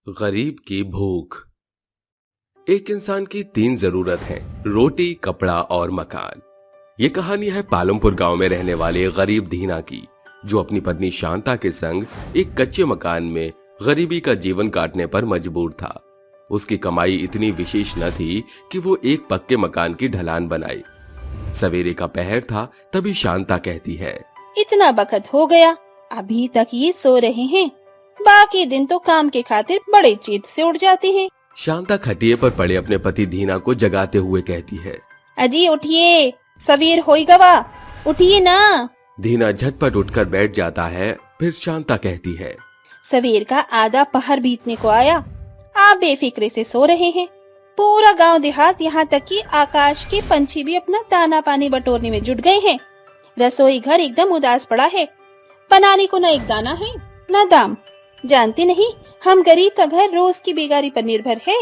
गरीब की भूख। एक इंसान की तीन जरूरत है, रोटी, कपड़ा और मकान। ये कहानी है पालमपुर गांव में रहने वाले गरीब दीना की, जो अपनी पत्नी शांता के संग एक कच्चे मकान में गरीबी का जीवन काटने पर मजबूर था। उसकी कमाई इतनी विशेष न थी कि वो एक पक्के मकान की ढलान बनाए। सवेरे का पहर था, तभी शांता कहती है, इतना वक्त हो गया, अभी तक ये सो रहे हैं। बाकी दिन तो काम के खातिर बड़े चेत से उठ जाती है। शांता खटिए पर पड़े अपने पति दीना को जगाते हुए कहती है, अजी उठिए, सवेर होई गवा, उठिए ना। दीना झटपट उठकर बैठ जाता है। फिर शांता कहती है, सवेर का आधा पहर बीतने को आया, आप बेफिक्रे से सो रहे हैं। पूरा गांव देहात, यहाँ तक कि आकाश के पंछी भी अपना दाना पानी बटोरने में जुट गए हैं। रसोई घर एकदम उदास पड़ा है, बनाने को न एक दाना है न दाम। जानते नहीं, हम गरीब का घर रोज की बेगारी पर निर्भर है।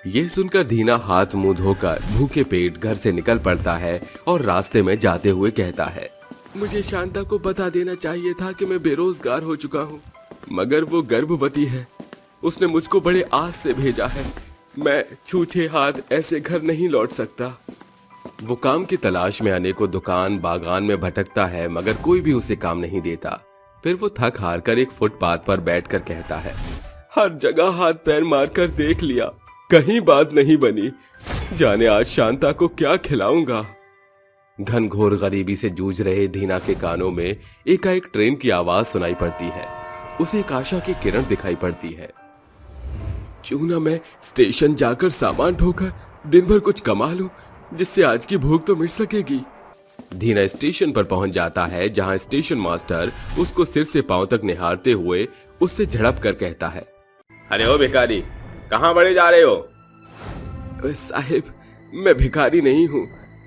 ये सुनकर दीना हाथ मुंह धोकर भूखे पेट घर से निकल पड़ता है और रास्ते में जाते हुए कहता है, मुझे शांता को बता देना चाहिए था कि मैं बेरोजगार हो चुका हूँ, मगर वो गर्भवती है। उसने मुझको बड़े आस से भेजा है। मैं छूछे हाथ ऐसे घर नहीं लौट सकता। वो काम की तलाश में अनेकों दुकान बागान में भटकता है, मगर कोई भी उसे काम नहीं देता। फिर वो थक हार कर एक फुटपाथ पर बैठकर कहता है, हर जगह हाथ पैर मारकर देख लिया, कहीं बात नहीं बनी। जाने आज शांता को क्या खिलाऊंगा। घनघोर गरीबी से जूझ रहे दीना के कानों में एकाएक ट्रेन की आवाज सुनाई पड़ती है। उसे एक आशा की किरण दिखाई पड़ती है। क्यों ना मैं स्टेशन जाकर सामान ढोकर दिन भर कुछ कमा लूं, जिससे आज की भूख तो मिट सकेगी। दीना स्टेशन पर पहुंच जाता है, जहां स्टेशन मास्टर उसको सिर से पांव तक निहारते हुए उससे झड़प कर कहता है, अरे ओ भिखारी, कहां बढ़े जा रहे हो? साहिब, मैं भिखारी नहीं हूँ,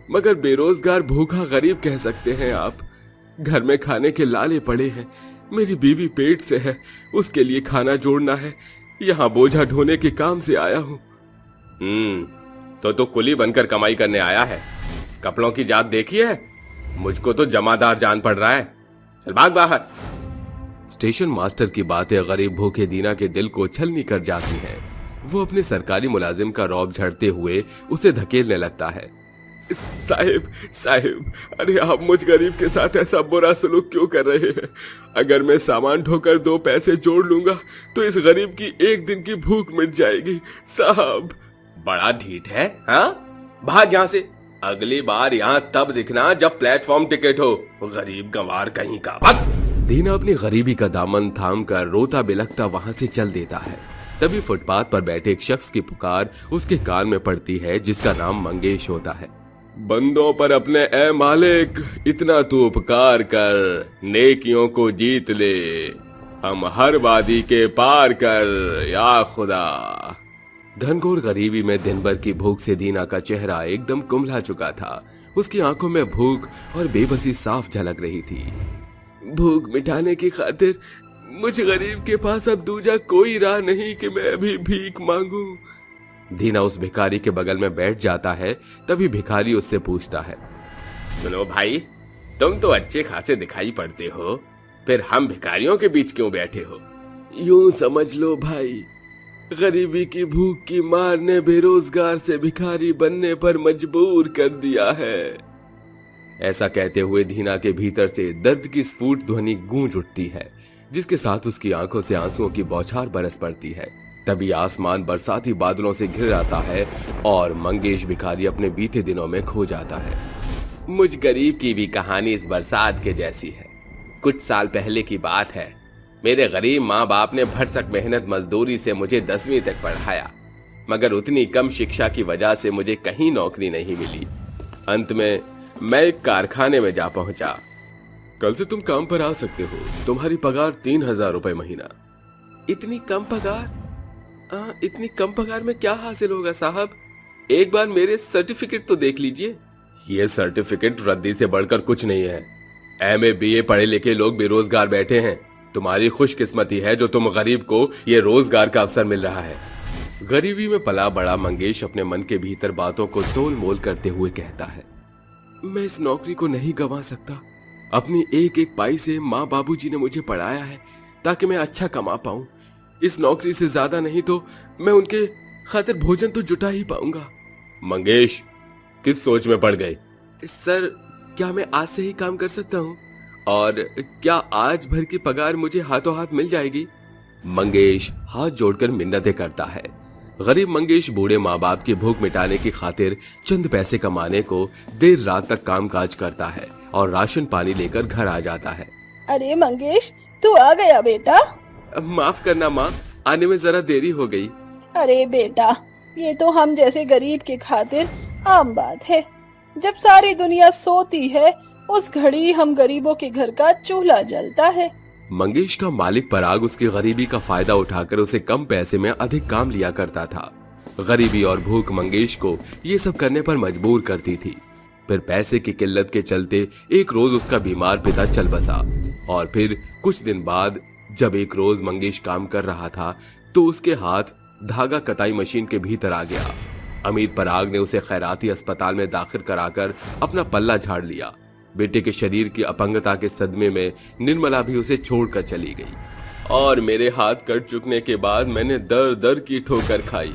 मगर बेरोजगार भूखा गरीब कह सकते हैं आप। घर में खाने के लाले पड़े हैं, मेरी बीवी पेट से है, उसके लिए खाना जोड़ना है। यहाँ बोझा ढोने के काम से आया हूँ। तो कुली बनकर कमाई करने आया है। कपड़ों की जात देखी है? मुझको तो जमादार जान पड़ रहा है। चल भाग बाहर। स्टेशन मास्टर की बातें गरीब भूखे दीना के दिल को छलनी कर जाती हैं। वो अपने सरकारी मुलाजिम का रौब झड़ते हुए उसे धकेलने लगता है। साहिब, अरे आप मुझ गरीब के साथ ऐसा बुरा सलूक क्यों कर रहे हैं? अगर मैं सामान ढोकर 2 पैसे जोड़ लूंगा तो इस गरीब की एक दिन की भूख मिट जाएगी। साहब, बड़ा ढीठ है, हाँ? भाग यहाँ से। अगली बार यहाँ तब दिखना जब प्लेटफॉर्म टिकट हो। गरीब गंवार कहीं का। भाग। दीना अपनी गरीबी का दामन थाम कर रोता बिलखता वहां से चल देता है। तभी फुटपाथ पर बैठे एक शख्स की पुकार उसके कान में पड़ती है, जिसका नाम मंगेश होता है। बंदों पर अपने ए मालिक, इतना तू उपकार कर, नेकियों को जीत ले, हम हर वादी के पार कर, या खुदा। घनघोर गरीबी में दिन भर की भूख से दीना का चेहरा एकदम कुम्हला चुका था। उसकी आंखों में भूख और बेबसी साफ झलक रही थी। भूख मिटाने की खातिर मुझ गरीब के पास अब दूजा कोई राह नहीं कि मैं अभी भीख मांगू। दीना उस भिखारी के बगल में बैठ जाता है। तभी भिखारी उससे पूछता है, सुनो भाई, तुम तो अच्छे खासे दिखाई पड़ते हो, फिर हम भिखारियों के बीच क्यों बैठे हो? यूं समझ लो भाई, गरीबी की भूख की मार ने बेरोजगार से भिखारी बनने पर मजबूर कर दिया है। ऐसा कहते हुए दीना के भीतर से दर्द की स्फुट ध्वनि गूंज उठती है, जिसके साथ उसकी आंखों से आंसुओं की बौछार बरस पड़ती है। तभी आसमान बरसाती बादलों से घिर आता है और मंगेश भिखारी अपने बीते दिनों में खो जाता है। मुझ गरीब की भी कहानी इस बरसात के जैसी है। कुछ साल पहले की बात है। मेरे गरीब माँ बाप ने भरसक मेहनत मजदूरी से मुझे 10वीं तक पढ़ाया, मगर उतनी कम शिक्षा की वजह से मुझे कहीं नौकरी नहीं मिली। अंत में मैं एक कारखाने में जा पहुंचा। कल से तुम काम पर आ सकते हो, तुम्हारी पगार 3000 रुपए महीना। इतनी कम पगार? इतनी कम पगार में क्या हासिल होगा साहब? एक बार मेरे सर्टिफिकेट तो देख लीजिए। ये सर्टिफिकेट रद्दी से बढ़कर कुछ नहीं है। एमए बीए पढ़े लिखे लोग बेरोजगार बैठे हैं। तुम्हारी खुशकिस्मती है जो तुम गरीब को ये रोजगार का अवसर मिल रहा है। गरीबी में पला बड़ा मंगेश अपने मन के भीतर बातों को तोल मोल करते हुए कहता है, मैं इस नौकरी को नहीं गंवा सकता। अपनी एक एक पाई से माँ बाबूजी ने मुझे पढ़ाया है ताकि मैं अच्छा कमा पाऊं। इस नौकरी से ज्यादा नहीं तो मैं उनके खातिर भोजन तो जुटा ही पाऊंगा। मंगेश, किस सोच में पड़ गए? सर, क्या मैं आज से ही काम कर सकता हूँ? और क्या आज भर की पगार मुझे हाथों हाथ मिल जाएगी? मंगेश हाथ जोड़कर मिन्नतें करता है। गरीब मंगेश बूढ़े माँ बाप की भूख मिटाने की खातिर चंद पैसे कमाने को देर रात तक कामकाज करता है और राशन पानी लेकर घर आ जाता है। अरे मंगेश, तू आ गया बेटा। माफ करना माँ, आने में जरा देरी हो गई। अरे बेटा, ये तो हम जैसे गरीब के खातिर आम बात है। जब सारी दुनिया सोती है उस घड़ी हम गरीबों के घर का चूल्हा जलता है। मंगेश का मालिक पराग उसकी गरीबी का फायदा उठाकर उसे कम पैसे में अधिक काम लिया करता था। गरीबी और भूख मंगेश को ये सब करने पर मजबूर करती थी। फिर पैसे की किल्लत के चलते एक रोज उसका बीमार पिता चल बसा और फिर कुछ दिन बाद जब एक रोज मंगेश काम कर रहा था तो उसके हाथ धागा कताई मशीन के भीतर आ गया। अमीर पराग ने उसे खैराती अस्पताल में दाखिल कराकर अपना पल्ला झाड़ लिया। बेटे के शरीर की अपंगता के सदमे में निर्मला भी उसे छोड़कर चली गई और मेरे हाथ कट चुकने के बाद मैंने दर दर की ठोकर खाई।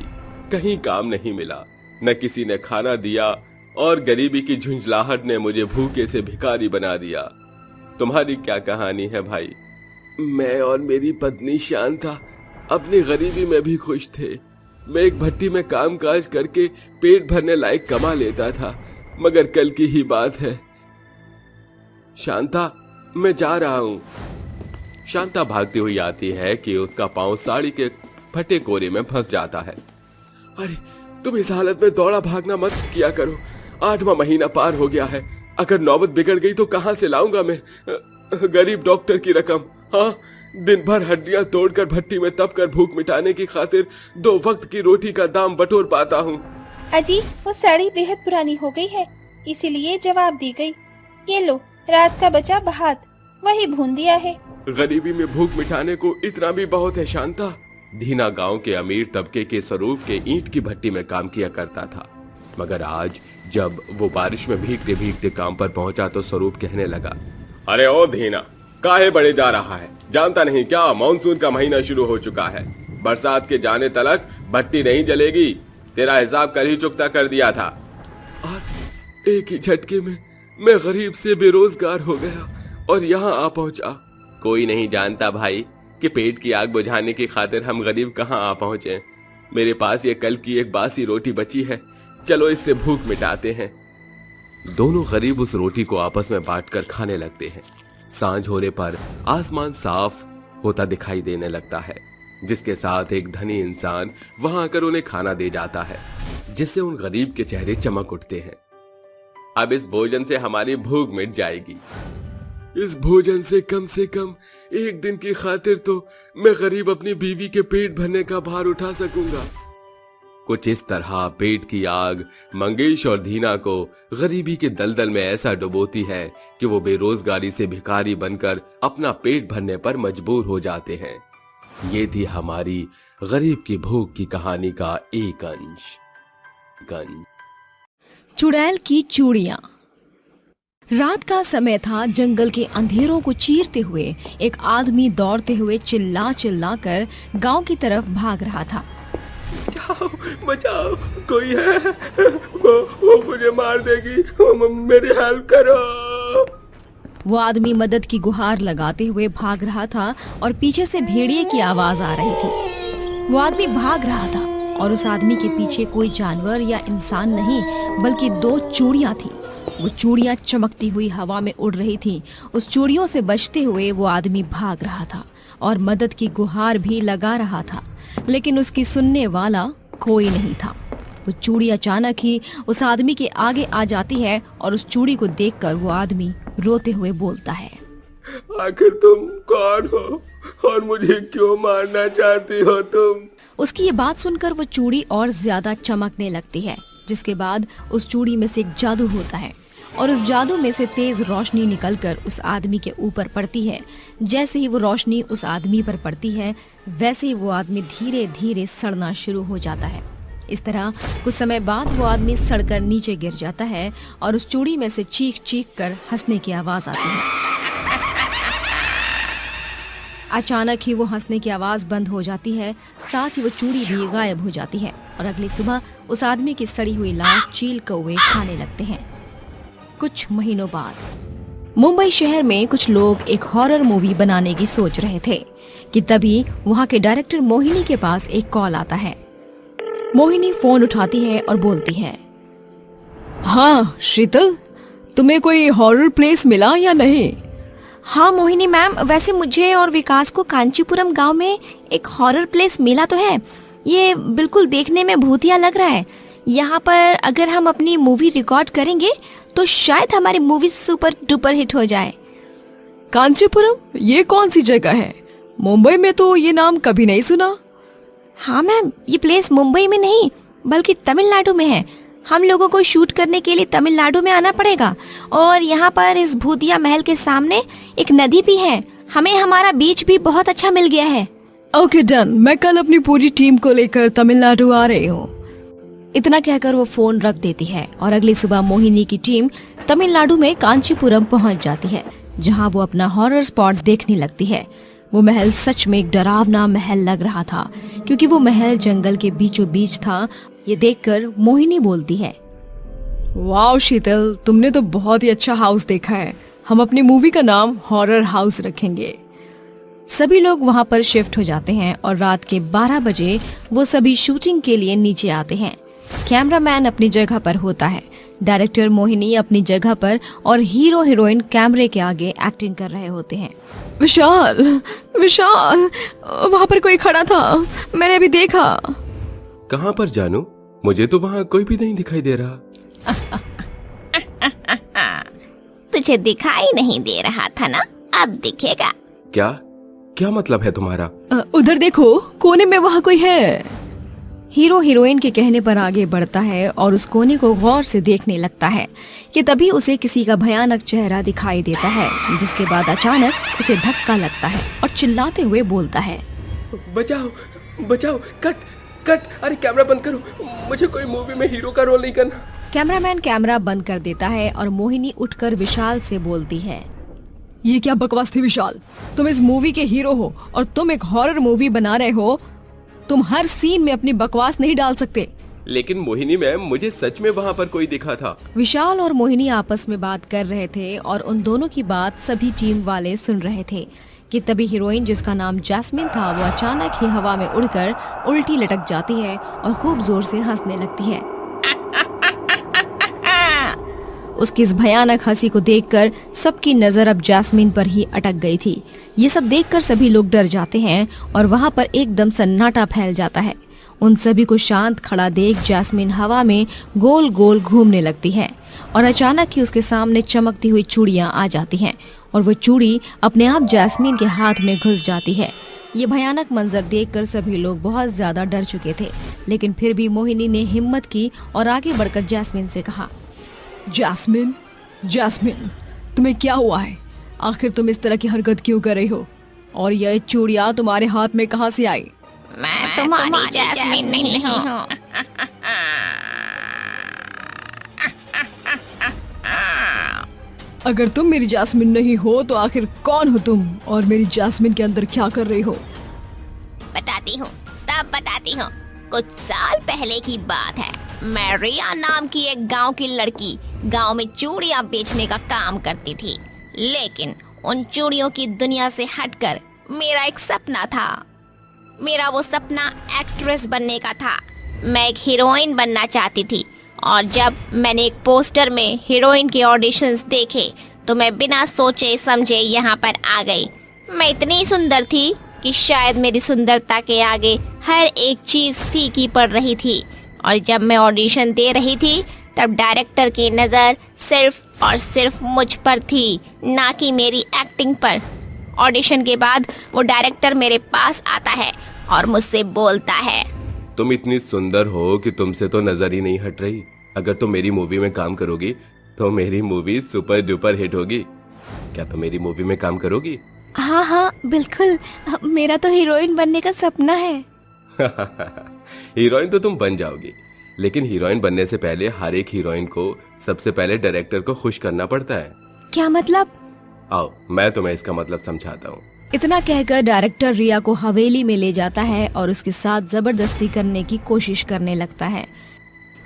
कहीं काम नहीं मिला, न किसी ने खाना दिया और गरीबी की झुंझलाहट ने मुझे भूखे से भिखारी बना दिया। तुम्हारी क्या कहानी है भाई? मैं और मेरी पत्नी शांता अपनी गरीबी में भी खुश थे। मैं एक भट्टी में कामकाज करके पेट भरने लायक कमा लेता था, मगर कल की ही बात है। शांता, मैं जा रहा हूँ। शांता भागती हुई आती है कि उसका पांव साड़ी के फटे कोरे में फंस जाता है। अरे तुम इस हालत में दौड़ा भागना मत किया करो। 8वां महीना पार हो गया है। अगर नौबत बिगड़ गई तो कहां से लाऊंगा मैं गरीब डॉक्टर की रकम? हाँ, दिन भर हड्डियां तोड़कर भट्टी में तप कर भूख मिटाने की खातिर 2 वक्त की रोटी का दाम बटोर पाता हूँ। अजी, वो साड़ी बेहद पुरानी हो गई है, इसीलिए जवाब दी गई। ये लो, रात का बचा भात, वही भून दिया है। गरीबी में भूख मिटाने को इतना भी बहुत है शांता। धीना गांव के अमीर तबके के स्वरूप के ईंट की भट्टी में काम किया करता था, मगर आज जब वो बारिश में भीगते भीगते काम पर पहुंचा तो स्वरूप कहने लगा, अरे ओ धीना, काहे बड़े जा रहा है? जानता नहीं क्या मानसून का महीना शुरू हो चुका है। बरसात के जाने तलक भट्टी नहीं जलेगी। तेरा हिसाब कल ही चुकता कर दिया था और एक ही झटके में मैं गरीब से बेरोजगार हो गया और यहाँ आ पहुंचा। कोई नहीं जानता भाई कि पेट की आग बुझाने की खातिर हम गरीब कहाँ आ पहुंचे। मेरे पास ये कल की एक बासी रोटी बची है, चलो इससे भूख मिटाते हैं। दोनों गरीब उस रोटी को आपस में बांटकर खाने लगते हैं। सांझ होने पर आसमान साफ होता दिखाई देने लगता है, जिसके साथ एक धनी इंसान वहां आकर उन्हें खाना दे जाता है, जिससे उन गरीब के चेहरे चमक उठते हैं। अब इस भोजन से हमारी भूख मिट जाएगी। इस भोजन से कम एक दिन की खातिर तो मैं गरीब अपनी बीवी के पेट भरने का भार उठा सकूंगा। कुछ इस तरह पेट की आग मंगेश और धीना को गरीबी के दलदल में ऐसा डुबोती है कि वो बेरोजगारी से भिखारी बनकर अपना पेट भरने पर मजबूर हो जाते हैं। ये थी हमारी गरीब की भूख की कहानी का एक अंश। चुड़ैल की चूड़ियां। रात का समय था। जंगल के अंधेरों को चीरते हुए एक आदमी दौड़ते हुए चिल्ला चिल्ला कर गांव की तरफ भाग रहा था। बचाओ, बचाओ, कोई है? वो मुझे मार देगी, मेरी हेल्प करो। वो आदमी मदद की गुहार लगाते हुए भाग रहा था और पीछे से भेड़िए की आवाज आ रही थी। वो आदमी भाग रहा था और उस आदमी के पीछे कोई जानवर या इंसान नहीं बल्कि 2 चूड़ियां थी। वो चूड़ियां चमकती हुई हवा में उड़ रही थीं। उस चूड़ियों से बचते हुए वो आदमी भाग रहा था और मदद की गुहार भी लगा रहा था, लेकिन उसकी सुनने वाला कोई नहीं था। वो चूड़ी अचानक ही उस आदमी के आगे आ जाती है और उस चूड़ी को देखकर वो आदमी रोते हुए बोलता है, आखिर तुम कौन हो और मुझे क्यों मारना चाहती हो तुम? उसकी ये बात सुनकर वो चूड़ी और ज्यादा चमकने लगती है, जिसके बाद उस चूड़ी में से एक जादू होता है और उस जादू में से तेज रोशनी निकलकर उस आदमी के ऊपर पड़ती है। जैसे ही वो रोशनी उस आदमी पर पड़ती है, वैसे ही वो आदमी धीरे धीरे सड़ना शुरू हो जाता है। इस तरह कुछ समय बाद वो आदमी सड़कर नीचे गिर जाता है और उस चूड़ी में से चीख चीख कर हंसने की आवाज आती है। अचानक ही वो हंसने की आवाज बंद हो जाती है, साथ ही वो चूड़ी भी गायब हो जाती है और अगली सुबह उस आदमी की सड़ी हुई लाश चील कौवे खाने लगते हैं। कुछ महीनों बाद मुंबई शहर में कुछ लोग एक हॉरर मूवी बनाने की सोच रहे थे कि तभी वहाँ के डायरेक्टर मोहिनी के पास एक कॉल आता है। मोहिनी फोन उठाती है और बोलती है, हाँ शीतल, तुम्हें कोई हॉरर प्लेस मिला या नहीं? हाँ मोहिनी मैम, वैसे मुझे और विकास को कांचीपुरम गांव में एक हॉरर प्लेस मिला तो है। ये बिल्कुल देखने में भूतिया लग रहा है। यहाँ पर अगर हम अपनी मूवी रिकॉर्ड करेंगे तो शायद हमारी मूवी सुपर डुपर हिट हो जाए। कांचीपुरम, ये कौन सी जगह है? मुंबई में तो ये नाम कभी नहीं सुना। हाँ मैम, ये प्लेस मुंबई में नहीं बल्कि तमिलनाडु में है। हम लोगों को शूट करने के लिए तमिलनाडु में आना पड़ेगा और यहाँ पर इस भूतिया महल के सामने एक नदी भी है। हमें हमारा बीच भी बहुत अच्छा मिल गया है। ओके डन, मैं कल अपनी पूरी टीम को लेकर तमिलनाडु आ रही हूँ। इतना कहकर वो फोन रख देती है और अगली सुबह मोहिनी की टीम तमिलनाडु में कांचीपुरम पहुँच जाती है, जहाँ वो अपना हॉरर स्पॉट देखने लगती है। वो महल सच में एक डरावना महल लग रहा था, क्योंकि वो महल जंगल के बीचों बीच था। ये देखकर मोहिनी बोलती है, वाओ शीतल, तुमने तो बहुत ही अच्छा हाउस देखा है। हम अपनी मूवी का नाम हॉरर हाउस रखेंगे। सभी लोग वहाँ पर शिफ्ट हो जाते हैं और रात के 12 बजे वो सभी शूटिंग के लिए नीचे आते हैं। कैमरामैन अपनी जगह पर होता है, डायरेक्टर मोहिनी अपनी जगह पर और हीरो हीरोइन कैमरे के आगे एक्टिंग कर रहे होते हैं। विशाल, विशाल, वहाँ पर कोई खड़ा था, मैंने अभी देखा। कहाँ पर जानू? मुझे तो वहाँ कोई भी नहीं दिखाई दे रहा। तुझे दिखाई नहीं दे रहा था ना, अब दिखेगा। क्या क्या मतलब है तुम्हारा? उधर देखो, कोने में वहाँ कोई है। हीरो हीरोइन के कहने पर आगे बढ़ता है और उस कोने को गौर से देखने लगता है कि तभी उसे किसी का भयानक चेहरा दिखाई देता है, जिसके बाद अचानक उसे धक्का लगता है और चिल्लाते हुए बोलता है, बचाओ बचाओ, कट कट, अरे कैमरा बंद करो, मुझे कोई मूवी में हीरो का रोल नहीं करना। कैमरामैन कैमरा बंद कर देता है और मोहिनी उठकर विशाल से बोलती है, ये क्या बकवास थी विशाल? तुम इस मूवी के हीरो हो और तुम एक हॉरर मूवी बना रहे हो। तुम हर सीन में अपनी बकवास नहीं डाल सकते। लेकिन मोहिनी मैम, मुझे सच में वहाँ पर कोई दिखा था। विशाल और मोहिनी आपस में बात कर रहे थे और उन दोनों की बात सभी टीम वाले सुन रहे थे कि तभी हीरोइन, जिसका नाम जैस्मिन था, वो अचानक ही हवा में उड़कर उल्टी लटक जाती है और खूब जोर से हंसने लगती है। उसकी इस भयानक हंसी को देखकर सबकी नजर अब जैस्मिन पर ही अटक गई थी। ये सब देखकर सभी लोग डर जाते हैं और वहाँ पर एकदम सन्नाटा फैल जाता है। उन सभी को शांत खड़ा देख जैस्मिन हवा में गोल गोल घूमने लगती है और अचानक ही उसके सामने चमकती हुई चूड़ियां आ जाती हैं और वो चूड़ी अपने आप जैस्मिन के हाथ में घुस जाती है। ये भयानक मंजर देखकर सभी लोग बहुत ज्यादा डर चुके थे, लेकिन फिर भी मोहिनी ने हिम्मत की और आगे बढ़कर जैस्मिन से कहा, जैस्मिन, जैस्मिन, तुम्हें क्या हुआ है? आखिर तुम इस तरह की हरकत क्यों कर रही हो? और यह चूड़ियां तुम्हारे हाथ में कहाँ से आई? मैं तुम्हारी जैस्मिन नहीं हूँ। अगर तुम मेरी जैस्मिन नहीं हो तो आखिर कौन हो तुम और मेरी जैस्मिन के अंदर क्या कर रही हो? बताती हूँ, सब बताती हूँ। कुछ साल पहले की बात है। मैं रिया नाम की एक गांव की लड़की गांव में चूड़ियां बेचने का काम करती थी, लेकिन उन चूड़ियों की दुनिया से हटकर मेरा एक सपना था। मेरा वो सपना एक्ट्रेस बनने का था। मैं एक हीरोइन बनना चाहती थी और जब मैंने एक पोस्टर में हीरोइन के ऑडिशंस देखे तो मैं बिना सोचे समझे यहाँ पर आ गई। मैं इतनी सुंदर थी कि शायद मेरी सुंदरता के आगे हर एक चीज फीकी पड़ रही थी। और जब मैं ऑडिशन दे रही थी तब डायरेक्टर की नज़र सिर्फ और सिर्फ मुझ पर थी, ना कि मेरी एक्टिंग पर। ऑडिशन के बाद वो डायरेक्टर मेरे पास आता है और मुझसे बोलता है, तुम इतनी सुंदर हो कि तुमसे तो नजर ही नहीं हट रही। अगर तुम मेरी मूवी में काम करोगी तो मेरी मूवी सुपर डुपर हिट होगी। क्या तुम मेरी मूवी में काम करोगी? हाँ हाँ बिल्कुल, मेरा तो हीरोइन बनने का सपना है। हीरोइन तो तुम बन जाओगी, लेकिन हीरोइन बनने से पहले हर एक हीरोइन को सबसे पहले डायरेक्टर को खुश करना पड़ता है। क्या मतलब? आओ मैं तुम्हें इसका मतलब समझाता हूँ। इतना कहकर डायरेक्टर रिया को हवेली में ले जाता है और उसके साथ जबरदस्ती करने की कोशिश करने लगता है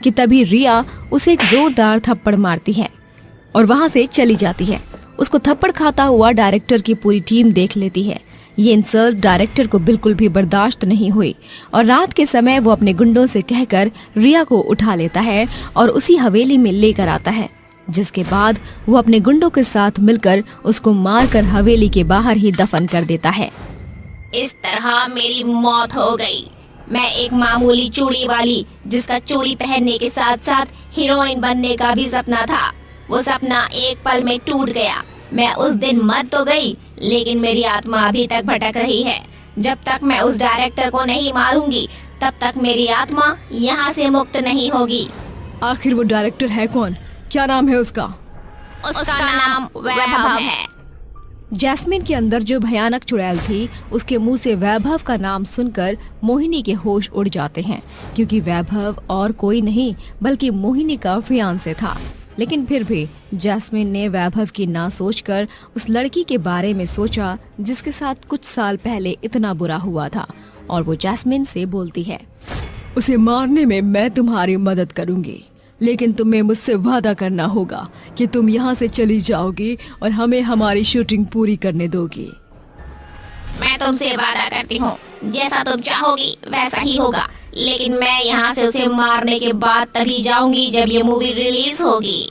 कि तभी रिया उसे एक जोरदार थप्पड़ मारती है और वहां से चली जाती है। उसको थप्पड़ खाता हुआ डायरेक्टर की पूरी टीम देख लेती है। ये इंसल्ट डायरेक्टर को बिल्कुल भी बर्दाश्त नहीं हुई और रात के समय वो अपने गुंडों से कहकर रिया को उठा लेता है और उसी हवेली में लेकर आता है, जिसके बाद वो अपने गुंडों के साथ मिलकर उसको मारकर हवेली के बाहर ही दफन कर देता है। इस तरह मेरी मौत हो गई। मैं एक मामूली चूड़ी वाली जिसका चूड़ी पहनने के साथ साथ हीरोइन बनने का भी सपना था, वो सपना एक पल में टूट गया। मैं उस दिन मर तो गई, लेकिन मेरी आत्मा अभी तक भटक रही है। जब तक मैं उस डायरेक्टर को नहीं मारूंगी, तब तक मेरी आत्मा यहाँ से मुक्त नहीं होगी। आखिर वो डायरेक्टर है कौन? क्या नाम है उसका? उसका नाम वैभव है। जैस्मिन के अंदर जो भयानक चुड़ैल थी, उसके मुंह से वैभव का नाम सुनकर मोहिनी के होश उड़ जाते हैं, क्योंकि वैभव और कोई नहीं बल्कि मोहिनी का फियांसे था। लेकिन फिर भी जैस्मिन ने वैभव की ना सोचकर उस लड़की के बारे में सोचा जिसके साथ कुछ साल पहले इतना बुरा हुआ था, और वो जैस्मिन से बोलती है, उसे मारने में मैं तुम्हारी मदद करूंगी, लेकिन तुम्हें मुझसे वादा करना होगा कि तुम यहाँ से चली जाओगी और हमें हमारी शूटिंग पूरी करने दोगी। मैं तुमसे वादा करती हूँ, जैसा तुम चाहोगी वैसा ही होगा, लेकिन मैं यहाँ से उसे मारने के बाद तभी जाऊंगी जब ये मूवी रिलीज होगी।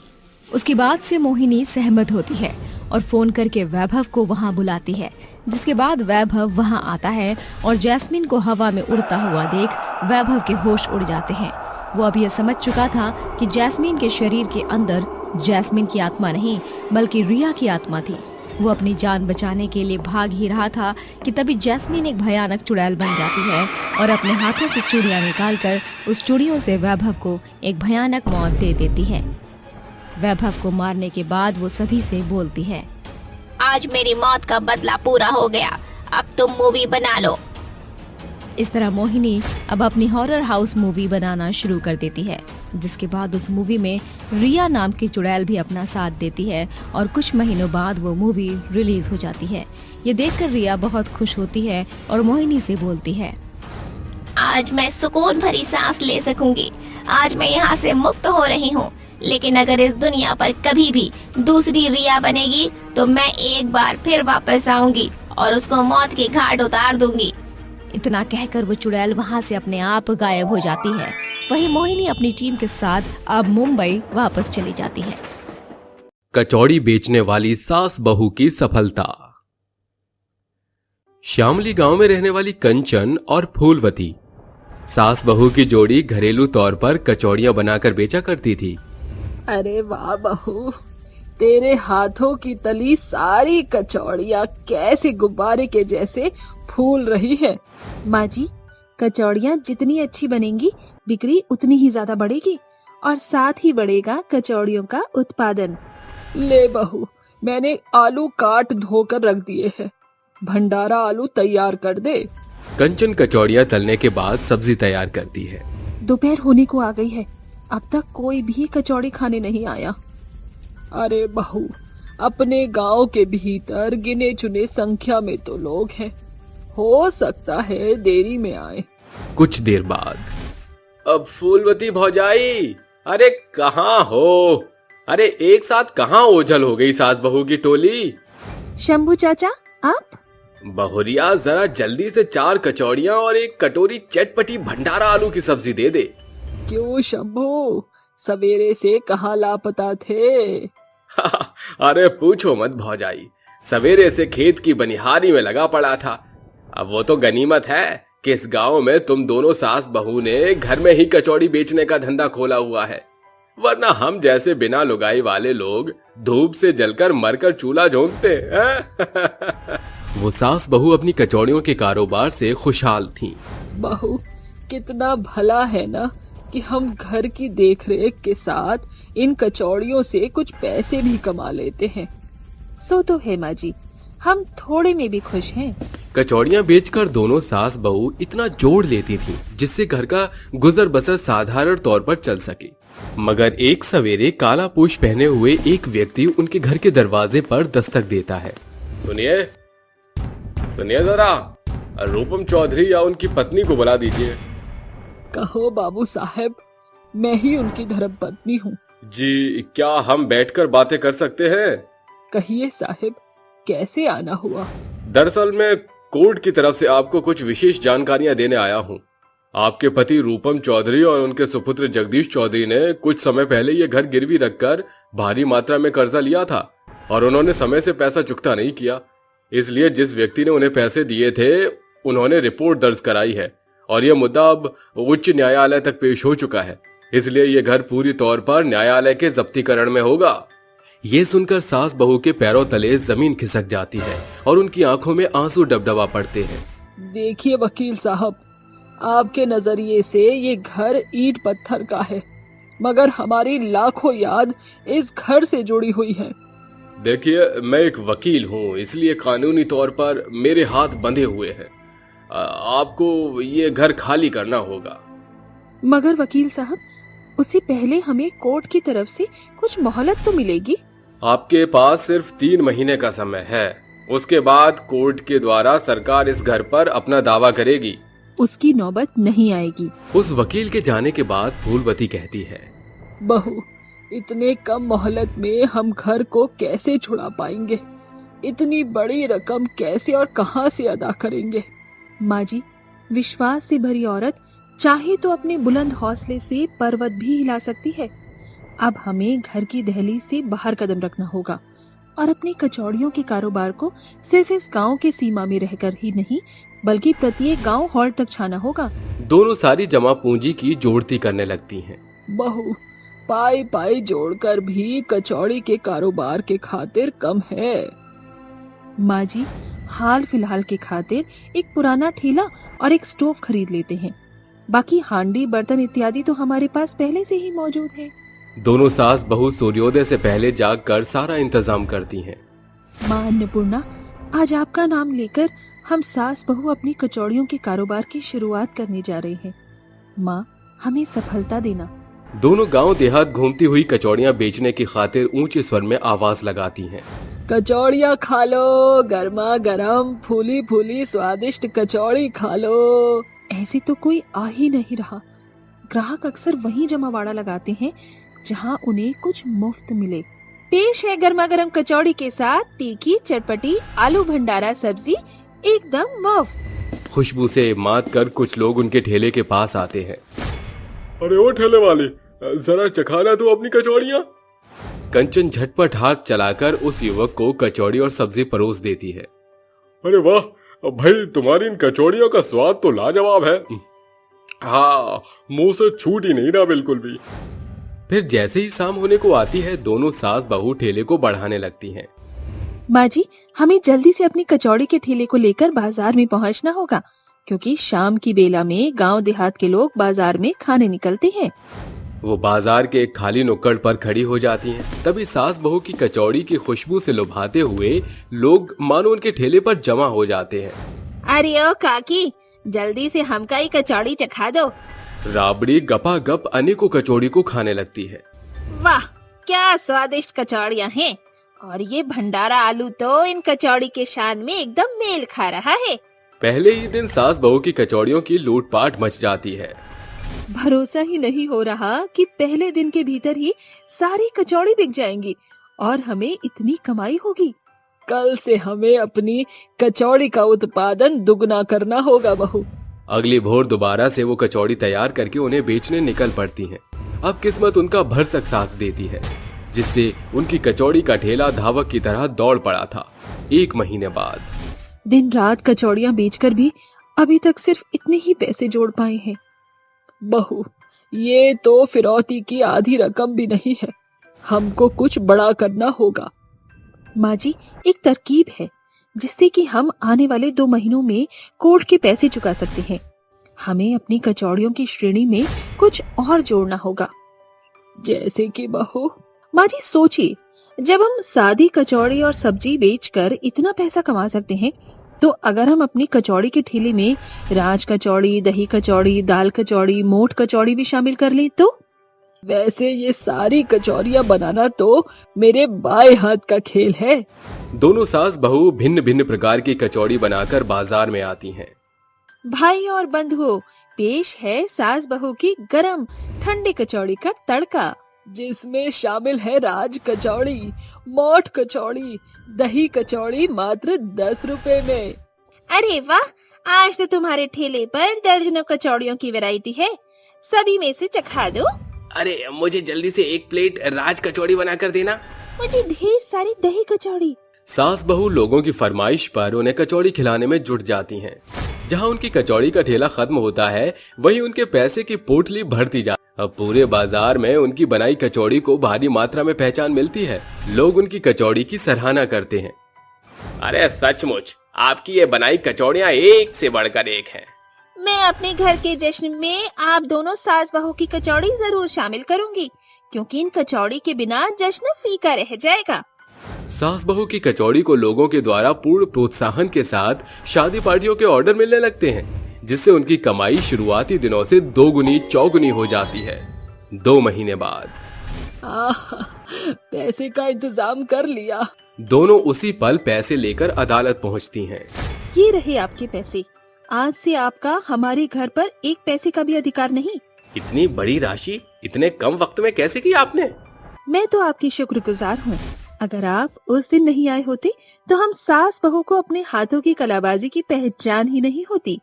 उसकी बात से मोहिनी सहमत होती है और फोन करके वैभव को वहाँ बुलाती है, जिसके बाद वैभव वहाँ आता है और जैस्मिन को हवा में उड़ता हुआ देख वैभव के होश उड़ जाते हैं। वो अब ये समझ चुका था कि जैस्मिन के शरीर के अंदर जैस्मिन की आत्मा नहीं बल्कि रिया की आत्मा थी। वो अपनी जान बचाने के लिए भाग ही रहा था कि तभी जैस्मिन एक भयानक चुड़ैल बन जाती है और अपने हाथों से चूड़ियां निकालकर उस चूड़ियों से वैभव को एक भयानक मौत दे देती है। वैभव को मारने के बाद वो सभी से बोलती है, आज मेरी मौत का बदला पूरा हो गया, अब तुम मूवी बना लो। इस तरह मोहिनी अब अपनी हॉरर हाउस मूवी बनाना शुरू कर देती है, जिसके बाद उस मूवी में रिया नाम की चुड़ैल भी अपना साथ देती है और कुछ महीनों बाद वो मूवी रिलीज हो जाती है। ये देखकर रिया बहुत खुश होती है और मोहिनी से बोलती है, आज मैं सुकून भरी सांस ले सकूंगी। आज मैं यहाँ से मुक्त हो रही हूँ, लेकिन अगर इस दुनिया पर कभी भी दूसरी रिया बनेगी तो मैं एक बार फिर वापस आऊंगी और उसको मौत के घाट उतार दूंगी। इतना कहकर वो चुड़ैल वहाँ से अपने आप गायब हो जाती है। वहीं मोहिनी अपनी टीम के साथ अब मुंबई वापस चली जाती है। कचौड़ी बेचने वाली सास बहू की सफलता। श्यामली गांव में रहने वाली कंचन और फूलवती सास बहू की जोड़ी घरेलू तौर पर कचौड़ियां बनाकर बेचा करती थी। अरे वाह बहू, तेरे हाथों की तली सारी कचौड़ियाँ कैसे गुब्बारे के जैसे फूल रही है। माँ जी, कचौड़ियाँ जितनी अच्छी बनेंगी बिक्री उतनी ही ज्यादा बढ़ेगी और साथ ही बढ़ेगा कचौड़ियों का उत्पादन। ले बहू, मैंने आलू काट धोकर रख दिए हैं, भंडारा आलू तैयार कर दे। कंचन कचौड़ियां तलने के बाद सब्जी तैयार करती है। दोपहर होने को आ गई है, अब तक कोई भी कचौड़ी खाने नहीं आया। अरे बहू, अपने गांव के भीतर गिने चुने संख्या में तो लोग हैं, हो सकता है देरी में आए। कुछ देर बाद, अब फूलवती भौजाई, अरे कहाँ हो? अरे एक साथ कहाँ ओझल हो गई सास बहू की टोली? शंभू चाचा, आप? बहुरिया, जरा जल्दी से 4 कचौड़ियां और एक कटोरी चटपटी भंडारा आलू की सब्जी दे दे। क्यों शंभू, सवेरे से कहाँ लापता थे? अरे पूछो मत भौजाई, सवेरे से खेत की बनिहारी में लगा पड़ा था। अब वो तो गनीमत है कि इस गांव में तुम दोनों सास बहू ने घर में ही कचौड़ी बेचने का धंधा खोला हुआ है, वरना हम जैसे बिना लुगाई वाले लोग धूप से जलकर मरकर चूल्हा झोंकते हैं। वो सास बहू अपनी कचौड़ियों के कारोबार से खुशहाल थीं। बहू, कितना भला है ना कि हम घर की देखरेख के साथ इन कचौड़ियों से कुछ पैसे भी कमा लेते हैं। सो तो है माँ जी, हम थोड़े में भी खुश हैं। कचौड़ियां बेचकर दोनों सास बहू इतना जोड़ लेती थीं, जिससे घर का गुजर बसर साधारण तौर पर चल सके। मगर एक सवेरे काला पोश पहने हुए एक व्यक्ति उनके घर के दरवाजे पर दस्तक देता है। सुनिए सुनिए जरा, रूपम चौधरी या उनकी पत्नी को बुला दीजिए। कहो बाबू साहब, मैं ही उनकी धर्मपत्नी हूँ। जी, क्या हम बैठकर बातें कर सकते हैं? कहिए साहब, कैसे आना हुआ? दरअसल मैं कोर्ट की तरफ से आपको कुछ विशेष जानकारियां देने आया हूँ। आपके पति रूपम चौधरी और उनके सुपुत्र जगदीश चौधरी ने कुछ समय पहले ये घर गिरवी रखकर भारी मात्रा में कर्जा लिया था और उन्होंने समय से पैसा चुकता नहीं किया। इसलिए जिस व्यक्ति ने उन्हें पैसे दिए थे उन्होंने रिपोर्ट दर्ज कराई है और यह मुद्दा अब उच्च न्यायालय तक पेश हो चुका है। इसलिए यह घर पूरी तौर पर न्यायालय के जब्तीकरण में होगा। ये सुनकर सास बहू के पैरों तले जमीन खिसक जाती है और उनकी आंखों में आंसू डबडबा पड़ते हैं। देखिए वकील साहब, आपके नजरिए से ये घर ईंट पत्थर का है, मगर हमारी लाखों याद इस घर से जुड़ी हुई है। देखिए, मैं एक वकील हूँ, इसलिए कानूनी तौर पर मेरे हाथ बंधे हुए हैं। आपको ये घर खाली करना होगा। मगर वकील साहब, उससे पहले हमें कोर्ट की तरफ से कुछ मोहलत तो मिलेगी। आपके पास सिर्फ 3 महीने का समय है। उसके बाद कोर्ट के द्वारा सरकार इस घर पर अपना दावा करेगी। उसकी नौबत नहीं आएगी। उस वकील के जाने के बाद फूलवती कहती है, बहू, इतने कम मोहलत में हम घर को कैसे छुड़ा पाएंगे? इतनी बड़ी रकम कैसे और कहां से अदा करेंगे? माँ जी, विश्वास से भरी औरत चाहे तो अपने बुलंद हौसले से पर्वत भी हिला सकती है। अब हमें घर की दहलीज से बाहर कदम रखना होगा और अपने कचौड़ियों के कारोबार को सिर्फ इस गांव के सीमा में रहकर ही नहीं, बल्कि प्रत्येक गांव हॉल्ट तक छाना होगा। दोनों सारी जमा पूंजी की जोड़ती करने लगती हैं। बहू, पाई पाई जोड़कर भी कचौड़ी के कारोबार के खातिर कम है। माँ जी, हाल फिलहाल के खातिर एक पुराना ठेला और एक स्टोव खरीद लेते हैं। बाकी हांडी, बर्तन इत्यादि तो हमारे पास पहले से ही मौजूद है। दोनों सास बहू सूर्योदय से पहले जागकर सारा इंतजाम करती हैं। माँ अन्नपूर्णा, आज आपका नाम लेकर हम सास बहू अपनी कचौड़ियों के कारोबार की शुरुआत करने जा रहे हैं। माँ, हमें सफलता देना। दोनों गांव देहात घूमती हुई कचौड़ियां बेचने की खातिर ऊंचे स्वर में आवाज लगाती हैं। कचौड़ियाँ खा लो, गर्मा गर्म फूली फूली स्वादिष्ट कचौड़ी खा लो। ऐसे तो कोई आ ही नहीं रहा। ग्राहक अक्सर वहीं जमावाड़ा लगाते हैं जहां उन्हें कुछ मुफ्त मिले। पेश है गर्मा गर्म कचौड़ी के साथ तीखी चटपटी आलू भंडारा सब्जी, एकदम मुफ्त। खुशबू से मात कर कुछ लोग उनके ठेले के पास आते हैं। अरे ओ ठेले वाले, जरा चखाना तो अपनी कचौड़ियाँ। कंचन झटपट हाथ चलाकर उस युवक को कचौड़ी और सब्जी परोस देती है। अरे वाह भाई, तुम्हारी इन कचौड़ियों का स्वाद तो लाजवाब है। हाँ, मुंह से छूट ही नहीं रहा बिल्कुल भी। फिर जैसे ही शाम होने को आती है, दोनों सास बहू ठेले को बढ़ाने लगती हैं। माँ जी, हमें जल्दी से अपनी कचौड़ी के ठेले को लेकर बाजार में पहुंचना होगा, क्योंकि शाम की बेला में गांव देहात के लोग बाजार में खाने निकलते हैं। वो बाजार के एक खाली नुक्कड़ पर खड़ी हो जाती हैं। तभी सास बहू की कचौड़ी की खुशबू से लुभाते हुए लोग मानो उनके ठेले पर जमा हो जाते हैं। अरे ओ काकी, जल्दी से हमका ही कचौड़ी चखा दो। राबड़ी गपागप अनेकों कचौड़ी को खाने लगती है। वाह, क्या स्वादिष्ट कचौड़ियाँ हैं, और ये भंडारा आलू तो इन कचौड़ी के शान में एकदम मेल खा रहा है। पहले ही दिन सास बहू की कचौड़ियों की लूटपाट मच जाती है। भरोसा ही नहीं हो रहा कि पहले दिन के भीतर ही सारी कचौड़ी बिक जाएंगी और हमें इतनी कमाई होगी। कल से हमें अपनी कचौड़ी का उत्पादन दुगना करना होगा बहू। अगली भोर दोबारा से वो कचौड़ी तैयार करके उन्हें बेचने निकल पड़ती हैं। अब किस्मत उनका भरसक साथ देती है, जिससे उनकी कचौड़ी का ठेला धावक की तरह दौड़ पड़ा था। 1 महीने बाद दिन रात कचौड़ियाँ बेचकर भी अभी तक सिर्फ इतने ही पैसे जोड़ पाए हैं। बहू, ये तो फिरौती की आधी रकम भी नहीं है। हमको कुछ बड़ा करना होगा। माँ जी, एक तरकीब है जिससे कि हम आने वाले 2 महीनों में कोर्ट के पैसे चुका सकते हैं। हमें अपनी कचौड़ियों की श्रेणी में कुछ और जोड़ना होगा। जैसे कि बहू? माँ जी सोचिए, जब हम सादी कचौड़ी और सब्जी बेचकर इतना पैसा कमा सकते हैं, तो अगर हम अपनी कचौड़ी के ठेले में राज कचौड़ी, दही कचौड़ी, दाल कचौड़ी, मोठ कचौड़ी भी शामिल कर लें तो? वैसे ये सारी कचौरियाँ बनाना तो मेरे बाएं हाथ का खेल है। दोनों सास बहू भिन्न भिन्न प्रकार की कचौड़ी बनाकर बाजार में आती हैं। भाई और बंधुओं, पेश है सास बहू की गरम ठंडी कचौड़ी का तड़का, जिसमें शामिल है राज कचौड़ी, मोठ कचौड़ी, दही कचौड़ी मात्र 10 रुपए में। अरे वाह, आज तो तुम्हारे ठेले पर दर्जनों कचौड़ियों की वैरायटी है, सभी में से चखा दो। अरे मुझे जल्दी से 1 प्लेट राज कचौड़ी बना कर देना। मुझे ढेर सारी दही कचौड़ी। सास बहू लोगों की फरमाइश पर उन्हें कचौड़ी खिलाने में जुट जाती हैं। जहां उनकी कचौड़ी का ठेला खत्म होता है, वहीं उनके पैसे की पोटली भरती जाती है। अब पूरे बाजार में उनकी बनाई कचौड़ी को भारी मात्रा में पहचान मिलती है। लोग उनकी कचौड़ी की सराहना करते हैं। अरे सचमुच आपकी ये बनाई कचौड़ियाँ एक से बढ़कर एक हैं। मैं अपने घर के जश्न में आप दोनों सास बहू की कचौड़ी जरूर शामिल करूंगी, क्योंकि इन कचौड़ी के बिना जश्न फीका रह जाएगा। सास बहू की कचौड़ी को लोगों के द्वारा पूर्ण प्रोत्साहन के साथ शादी पार्टियों के ऑर्डर मिलने लगते हैं, जिससे उनकी कमाई शुरुआती दिनों से 2 गुनी 4 गुनी हो जाती है। 2 महीने बाद पैसे का इंतजाम कर लिया। दोनों उसी पल पैसे लेकर अदालत पहुंचती हैं। ये रहे आपके पैसे, आज से आपका हमारे घर पर 1 पैसे का भी अधिकार नहीं। इतनी बड़ी राशि इतने कम वक्त में कैसे की आपने? मैं तो आपकी शुक्रगुजार हूँ। अगर आप उस दिन नहीं आए होते तो हम सास बहू को अपने हाथों की कलाबाजी की पहचान ही नहीं होती।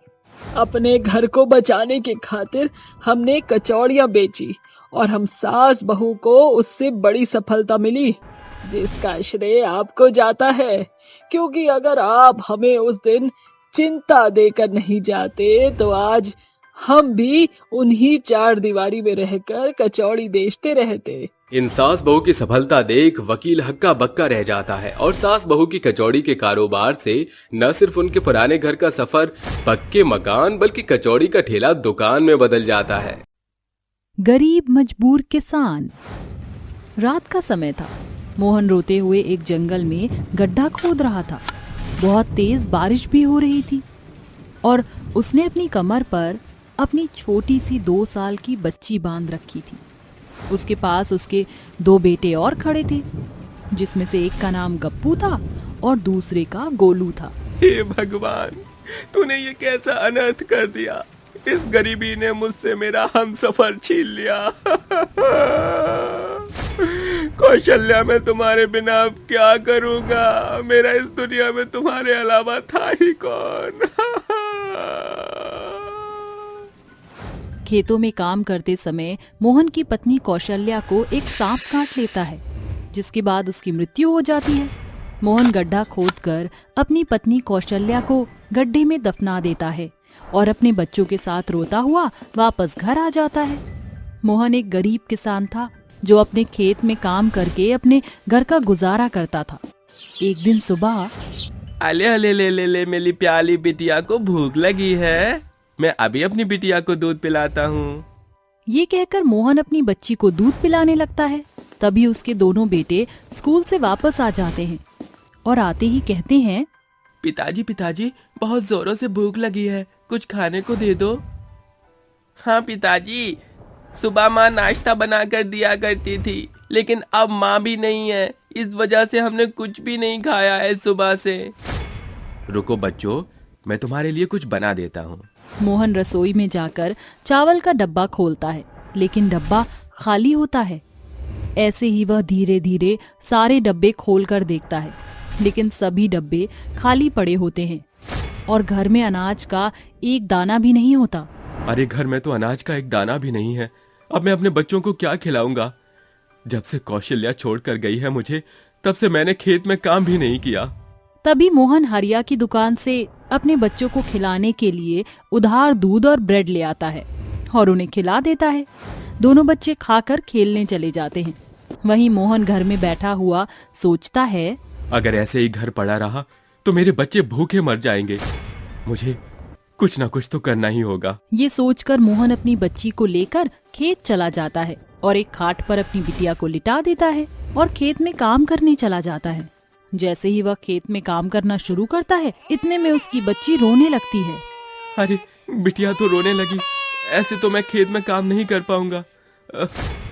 अपने घर को बचाने के खातिर हमने कचौड़ियाँ बेची और हम सास बहू को उससे बड़ी सफलता मिली, जिसका श्रेय आपको जाता है। क्योंकि अगर आप हमें उस दिन चिंता देकर नहीं जाते तो आज हम भी उन्हीं 4 दीवारी में रहकर कचौड़ी बेचते रहते। इन सास बहू की सफलता देख वकील हक्का बक्का रह जाता है और सास बहू की कचौड़ी के कारोबार से न सिर्फ उनके पुराने घर का सफर पक्के मकान बल्कि कचौड़ी का ठेला दुकान में बदल जाता है। गरीब मजबूर किसान। रात का समय था। मोहन रोते हुए एक जंगल में गड्ढा खोद रहा था। बहुत तेज बारिश भी हो रही थी और उसने अपनी कमर पर अपनी छोटी सी 2 साल की बच्ची बांध रखी थी। उसके पास उसके 2 बेटे और खड़े थे, जिसमें से एक का नाम गप्पू था और दूसरे का गोलू था। हे भगवान, तूने ये कैसा अनर्थ कर दिया। इस गरीबी ने मुझसे मेरा हमसफर छीन लिया। कौशल्या, मैं तुम्हारे बिना अब क्या करूंगा? मेरा इस दुनिया में तुम्हारे अलावा था ही कौन? खेतों में काम करते समय मोहन की पत्नी कौशल्या को एक सांप काट लेता है, जिसके बाद उसकी मृत्यु हो जाती है। मोहन गड्ढा खोदकर अपनी पत्नी कौशल्या को गड्ढे में दफना देता है और अपने बच्चों के साथ रोता हुआ वापस घर आ जाता है। मोहन एक गरीब किसान था जो अपने खेत में काम करके अपने घर का गुजारा करता था। एक दिन सुबह, अले अले ले ले ले, मेरी प्याली बिटिया को भूख लगी है, मैं अभी अपनी बिटिया को दूध पिलाता हूँ। ये कहकर मोहन अपनी बच्ची को दूध पिलाने लगता है। तभी उसके दोनों बेटे स्कूल से वापस आ जाते हैं और आते ही कहते हैं, पिताजी पिताजी, बहुत जोरों से भूख लगी है, कुछ खाने को दे दो। हाँ पिताजी, सुबह माँ नाश्ता बना कर दिया करती थी, लेकिन अब माँ भी नहीं है, इस वजह से हमने कुछ भी नहीं खाया है सुबह से। रुको बच्चों, मैं तुम्हारे लिए कुछ बना देता हूँ। मोहन रसोई में जाकर चावल का डब्बा खोलता है, लेकिन डब्बा खाली होता है। ऐसे ही वह धीरे धीरे सारे डब्बे खोलकर देखता है, लेकिन सभी डब्बे खाली पड़े होते हैं और घर में अनाज का एक दाना भी नहीं होता। अरे घर में तो अनाज का एक दाना भी नहीं है, अब मैं अपने बच्चों को क्या खिलाऊंगा? जब से कौशल्या छोड़कर गई है मुझे, तब से मैंने खेत में काम भी नहीं किया। तभी मोहन हरिया की दुकान से अपने बच्चों को खिलाने के लिए उधार दूध और ब्रेड ले आता है और उन्हें खिला देता है। दोनों बच्चे खाकर खेलने चले जाते हैं। वहीं मोहन घर में बैठा हुआ सोचता है, अगर ऐसे ही घर पड़ा रहा तो मेरे बच्चे भूखे मर जाएंगे। मुझे कुछ ना कुछ तो करना ही होगा। ये सोचकर मोहन अपनी बच्ची को लेकर खेत चला जाता है और एक खाट पर अपनी बिटिया को लिटा देता है और खेत में काम करने चला जाता है। जैसे ही वह खेत में काम करना शुरू करता है, इतने में उसकी बच्ची रोने लगती है। अरे बिटिया तो रोने लगी, ऐसे तो मैं खेत में काम नहीं कर पाऊंगा।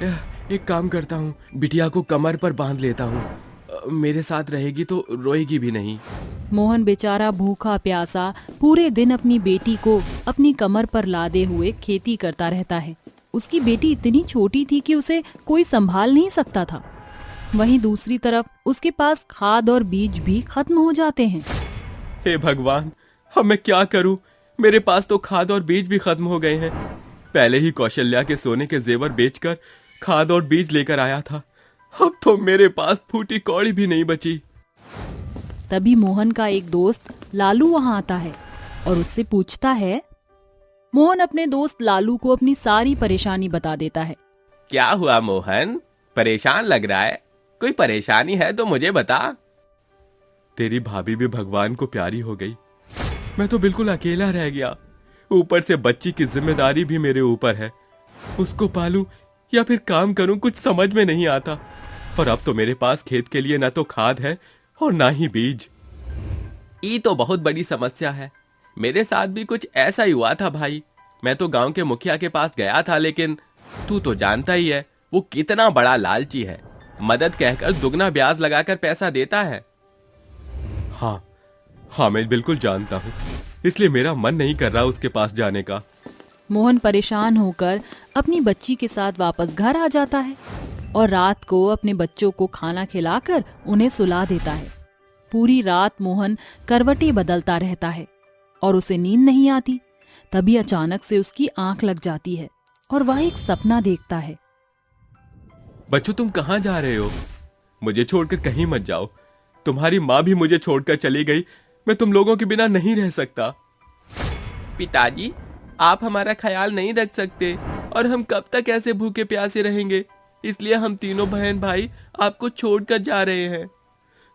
एक काम करता हूँ, बिटिया को कमर पर बांध लेता हूँ, मेरे साथ रहेगी तो रोएगी भी नहीं। मोहन बेचारा भूखा प्यासा पूरे दिन अपनी बेटी को अपनी कमर पर लादे हुए खेती करता रहता है। उसकी बेटी इतनी छोटी थी कि उसे कोई संभाल नहीं सकता था। वहीं दूसरी तरफ उसके पास खाद और बीज भी खत्म हो जाते हैं। हे भगवान, अब मैं क्या करूं? मेरे पास तो खाद और बीज भी खत्म हो गए हैं। पहले ही कौशल्या के सोने के जेवर बेचकर खाद और बीज लेकर आया था, अब तो मेरे पास फूटी कौड़ी भी नहीं बची। तभी मोहन का एक दोस्त लालू वहां आता है और उससे पूछता है। मोहन अपने दोस्त लालू को अपनी सारी परेशानी बता देता है। क्या हुआ मोहन, परेशान लग रहा है? कोई परेशानी है तो मुझे बता। तेरी भाभी भी भगवान को प्यारी हो गई, मैं तो बिल्कुल अकेला रह गया। ऊपर से बच्ची की जिम्मेदारी भी मेरे ऊपर है, उसको पालूं या फिर काम करूं कुछ समझ में नहीं आता। और अब तो मेरे पास खेत के लिए ना तो खाद है और ना ही बीज। ये तो बहुत बड़ी समस्या है। मेरे साथ भी कुछ ऐसा ही हुआ था भाई। मैं तो गांव के मुखिया के पास गया था, लेकिन तू तो जानता ही है वो कितना बड़ा लालची है। मदद कहकर दुगना ब्याज लगाकर पैसा देता है। हाँ, मैं बिल्कुल जानता हूँ, इसलिए मेरा मन नहीं कर रहा उसके पास जाने का। मोहन परेशान होकर अपनी बच्ची के साथ वापस घर आ जाता है और रात को अपने बच्चों को खाना खिलाकर उन्हें सुला देता है। पूरी रात मोहन करवटें बदलता रहता है और उसे नींद नहीं आती। तभी अचानक से उसकी आंख लग जाती है और वह एक सपना देखता है। बच्चों, तुम कहाँ जा रहे हो? मुझे छोड़कर कहीं मत जाओ। तुम्हारी माँ भी मुझे छोड़कर चली गई, मैं तुम लोगों के बिना नहीं रह सकता। पिताजी, आप हमारा ख्याल नहीं रख सकते और हम कब तक ऐसे भूखे प्यासे रहेंगे, इसलिए हम तीनों बहन भाई आपको छोड़कर जा रहे हैं।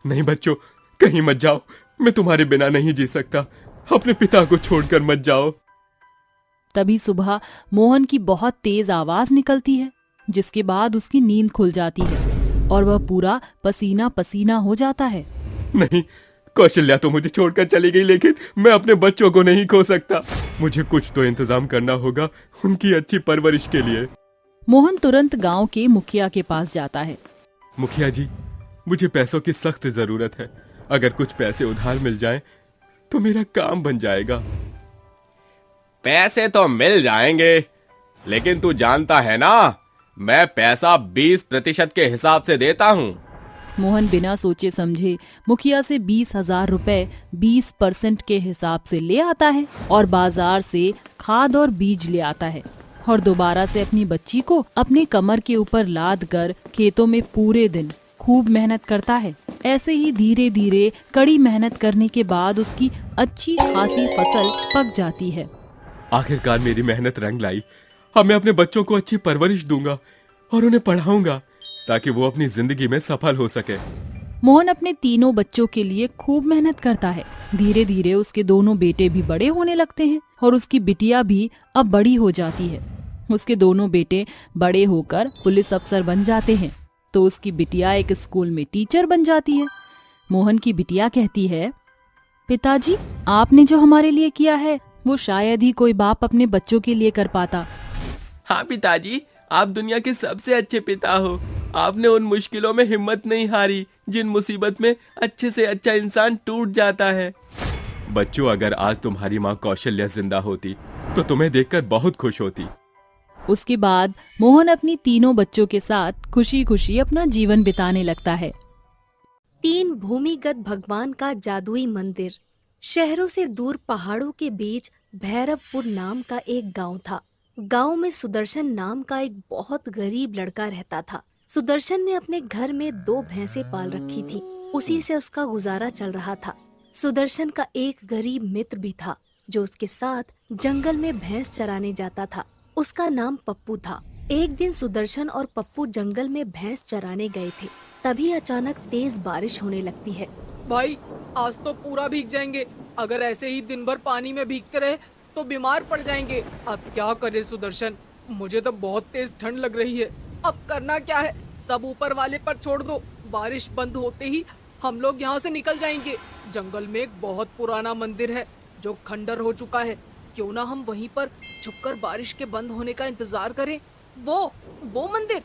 नहीं बच्चों, कहीं मत जाओ, मैं तुम्हारे बिना नहीं जी सकता। अपने पिता को छोड़कर मत जाओ। तभी सुबह मोहन की बहुत तेज आवाज निकलती है, जिसके बाद उसकी नींद खुल जाती है और वह पूरा पसीना पसीना हो जाता है। नहीं, कौशल्या तो मुझे छोड़कर चली गई, लेकिन मैं अपने बच्चों को नहीं खो सकता। मुझे कुछ तो इंतजाम करना होगा उनकी अच्छी परवरिश के लिए। मोहन तुरंत गांव के मुखिया के पास जाता है। मुखिया जी, मुझे पैसों की सख्त जरूरत है। अगर कुछ पैसे उधार मिल जाएं, तो मेरा काम बन जाएगा। पैसे तो मिल जाएंगे, लेकिन तू जानता है ना, मैं पैसा 20% के हिसाब से देता हूँ। मोहन बिना सोचे समझे मुखिया से 20,000 रुपए 20% के हिसाब से ले आता है और बाजार से खाद और बीज ले आता है और दोबारा से अपनी बच्ची को अपने कमर के ऊपर लाद कर खेतों में पूरे दिन खूब मेहनत करता है। ऐसे ही धीरे धीरे कड़ी मेहनत करने के बाद उसकी अच्छी खासी फसल पक जाती है। आखिरकार मेरी मेहनत रंग लाई। अब मैं अपने बच्चों को अच्छी परवरिश दूंगा और उन्हें पढ़ाऊंगा ताकि वो अपनी जिंदगी में सफल हो सके। मोहन अपने तीनों बच्चों के लिए खूब मेहनत करता है। धीरे धीरे उसके दोनों बेटे भी बड़े होने लगते हैं और उसकी बिटिया भी अब बड़ी हो जाती है। उसके दोनों बेटे बड़े होकर पुलिस अफसर बन जाते हैं, तो उसकी बिटिया एक स्कूल में टीचर बन जाती है। मोहन की बिटिया कहती है, पिताजी, आपने जो हमारे लिए किया है वो शायद ही कोई बाप अपने बच्चों के लिए कर पाता। हाँ पिताजी, आप दुनिया के सबसे अच्छे पिता हो। आपने उन मुश्किलों में हिम्मत नहीं हारी जिन मुसीबत में अच्छे से अच्छा इंसान टूट जाता है। बच्चों, अगर आज तुम्हारी माँ कौशल्या जिंदा होती तो तुम्हें देखकर बहुत खुश होती। उसके बाद मोहन अपनी तीनों बच्चों के साथ खुशी खुशी अपना जीवन बिताने लगता है। 3 भूमिगत भगवान का जादुई मंदिर। शहरों से दूर पहाड़ों के बीच भैरवपुर नाम का एक गांव था। गांव में सुदर्शन नाम का एक बहुत गरीब लड़का रहता था। सुदर्शन ने अपने घर में 2 भैंसें पाल रखी थी, उसी से उसका गुजारा चल रहा था। सुदर्शन का एक गरीब मित्र भी था जो उसके साथ जंगल में भैंस चराने जाता था। उसका नाम पप्पू था। एक दिन सुदर्शन और पप्पू जंगल में भैंस चराने गए थे। तभी अचानक तेज बारिश होने लगती है। भाई, आज तो पूरा भीग जाएंगे। अगर ऐसे ही दिन भर पानी में भीगते रहे तो बीमार पड़ जाएंगे। अब क्या करे सुदर्शन, मुझे तो बहुत तेज ठंड लग रही है। अब करना क्या है, सब ऊपर वाले पर छोड़ दो। बारिश बंद होते ही हम लोग यहाँ से निकल जाएंगे। जंगल में एक बहुत पुराना मंदिर है जो खंडर हो चुका है। क्यों ना हम वहीं पर छुपकर बारिश के बंद होने का इंतजार करें। वो मंदिर,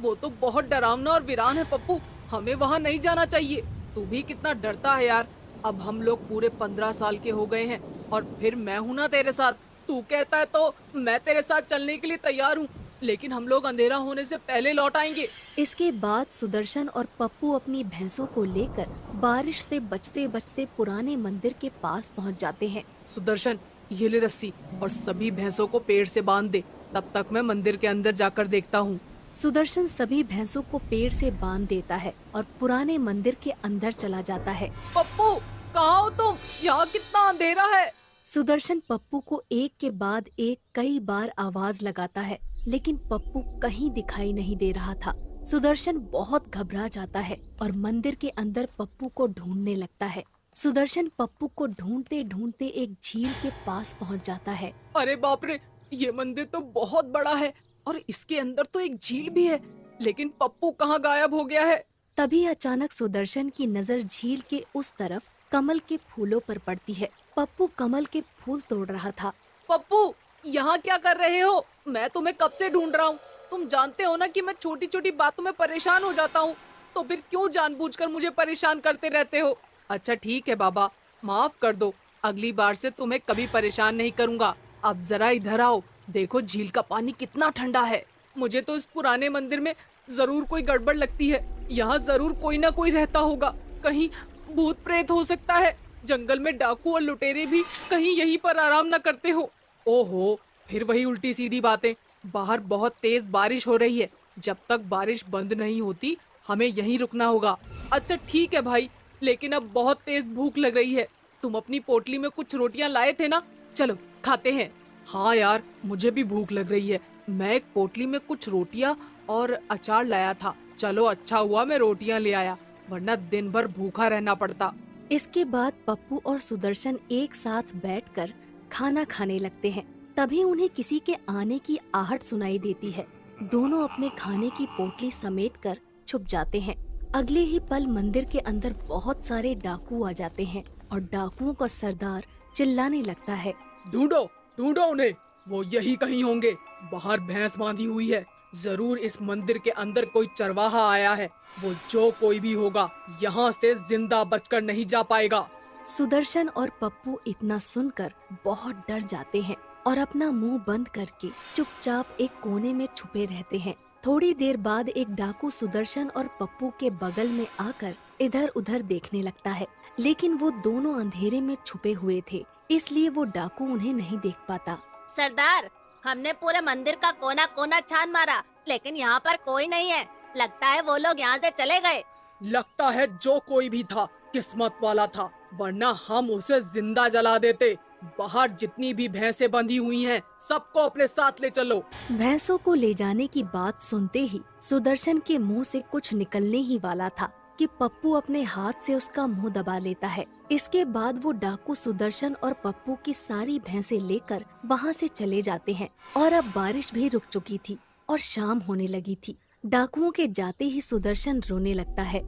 वो तो बहुत डरावना और वीरान है पप्पू। हमें वहाँ नहीं जाना चाहिए। तू भी कितना डरता है यार। अब हम लोग पूरे 15 साल के हो गए हैं और फिर मैं हूँ ना तेरे साथ। तू कहता है तो मैं तेरे साथ चलने के लिए तैयार हूँ, लेकिन हम लोग अंधेरा होने से पहले लौट आएंगे। इसके बाद सुदर्शन और पप्पू अपनी भैंसों को लेकर बारिश से बचते बचते पुराने मंदिर के पास पहुंच जाते हैं। सुदर्शन, ये ले रस्सी और सभी भैंसों को पेड़ से बांध दे। तब तक मैं मंदिर के अंदर जाकर देखता हूँ। सुदर्शन सभी भैंसों को पेड़ से बांध देता है और पुराने मंदिर के अंदर चला जाता है। पप्पू, कहाँ हो तुम? यहाँ कितना अंधेरा है। सुदर्शन पप्पू को एक के बाद एक कई बार आवाज लगाता है, लेकिन पप्पू कहीं दिखाई नहीं दे रहा था। सुदर्शन बहुत घबरा जाता है और मंदिर के अंदर पप्पू को ढूंढने लगता है। सुदर्शन पप्पू को ढूंढते ढूंढते एक झील के पास पहुंच जाता है। अरे बाप रे, ये मंदिर तो बहुत बड़ा है और इसके अंदर तो एक झील भी है, लेकिन पप्पू कहाँ गायब हो गया है? तभी अचानक सुदर्शन की नजर झील के उस तरफ कमल के फूलों पर पड़ती है। पप्पू कमल के फूल तोड़ रहा था। पप्पू, यहाँ क्या कर रहे हो? मैं तुम्हें कब से ढूंढ रहा हूँ। तुम जानते हो ना कि मैं छोटी छोटी बातों में परेशान हो जाता हूँ, तो फिर क्यों जानबूझकर मुझे परेशान करते रहते हो? अच्छा ठीक है बाबा, माफ कर दो। अगली बार से तुम्हें कभी परेशान नहीं करूँगा। अब जरा इधर आओ, देखो झील का पानी कितना ठंडा है। मुझे तो इस पुराने मंदिर में जरूर कोई गड़बड़ लगती है। यहाँ जरूर कोई ना कोई रहता होगा। कहीं भूत प्रेत हो सकता है। जंगल में डाकू और लुटेरे भी कहीं यहीं पर आराम न करते हो। ओहो, फिर वही उल्टी सीधी बातें। बाहर बहुत तेज बारिश हो रही है। जब तक बारिश बंद नहीं होती हमें यहीं रुकना होगा। अच्छा ठीक है भाई, लेकिन अब बहुत तेज भूख लग रही है। तुम अपनी पोटली में कुछ रोटियां लाए थे ना, चलो खाते हैं। हाँ यार, मुझे भी भूख लग रही है। मैं एक पोटली में कुछ रोटियां और अचार लाया था। चलो अच्छा हुआ मैं रोटियां ले आया, वरना दिन भर भूखा रहना पड़ता। इसके बाद पप्पू और सुदर्शन एक साथ बैठकर खाना खाने लगते हैं। तभी उन्हें किसी के आने की आहट सुनाई देती है। दोनों अपने खाने की पोटली समेटकर छुप जाते हैं। अगले ही पल मंदिर के अंदर बहुत सारे डाकू आ जाते हैं और डाकुओं का सरदार चिल्लाने लगता है, ढूंढो ढूंढो उन्हें, वो यही कहीं होंगे। बाहर भैंस बांधी हुई है। जरूर इस मंदिर के अंदर कोई चरवाहा आया है। वो जो कोई भी होगा यहाँ से जिंदा बचकर नहीं जा पाएगा। सुदर्शन और पप्पू इतना सुनकर बहुत डर जाते हैं और अपना मुंह बंद करके चुपचाप एक कोने में छुपे रहते हैं। थोड़ी देर बाद एक डाकू सुदर्शन और पप्पू के बगल में आकर इधर उधर देखने लगता है, लेकिन वो दोनों अंधेरे में छुपे हुए थे, इसलिए वो डाकू उन्हें नहीं देख पाता। सरदार, हमने पूरे मंदिर का कोना कोना छान मारा, लेकिन यहाँ पर कोई नहीं है। लगता है वो लोग यहाँ से चले गए। लगता है जो कोई भी था किस्मत वाला था, वरना हम उसे जिंदा जला देते। बाहर जितनी भी भैंसें बंधी हुई हैं, सबको अपने साथ ले चलो। भैंसों को ले जाने की बात सुनते ही सुदर्शन के मुंह से कुछ निकलने ही वाला था कि पप्पू अपने हाथ से उसका मुंह दबा लेता है। इसके बाद वो डाकू सुदर्शन और पप्पू की सारी भैंसें लेकर वहाँ से चले जाते हैं और अब बारिश भी रुक चुकी थी और शाम होने लगी थी। डाकुओं के जाते ही सुदर्शन रोने लगता है।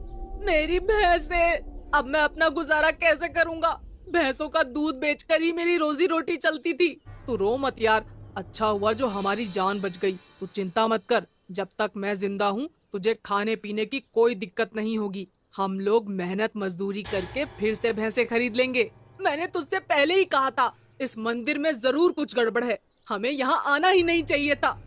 मेरी भैंसें, अब मैं अपना गुजारा कैसे करूँगा? भैंसों का दूध बेचकर ही मेरी रोजी रोटी चलती थी। तू रो मत यार, अच्छा हुआ जो हमारी जान बच गई। तू चिंता मत कर, जब तक मैं जिंदा हूँ तुझे खाने पीने की कोई दिक्कत नहीं होगी। हम लोग मेहनत मजदूरी करके फिर से भैंसे खरीद लेंगे। मैंने तुझसे पहले ही कहा था, इस मंदिर में जरूर कुछ गड़बड़ है। हमें यहाँ आना ही नहीं चाहिए था।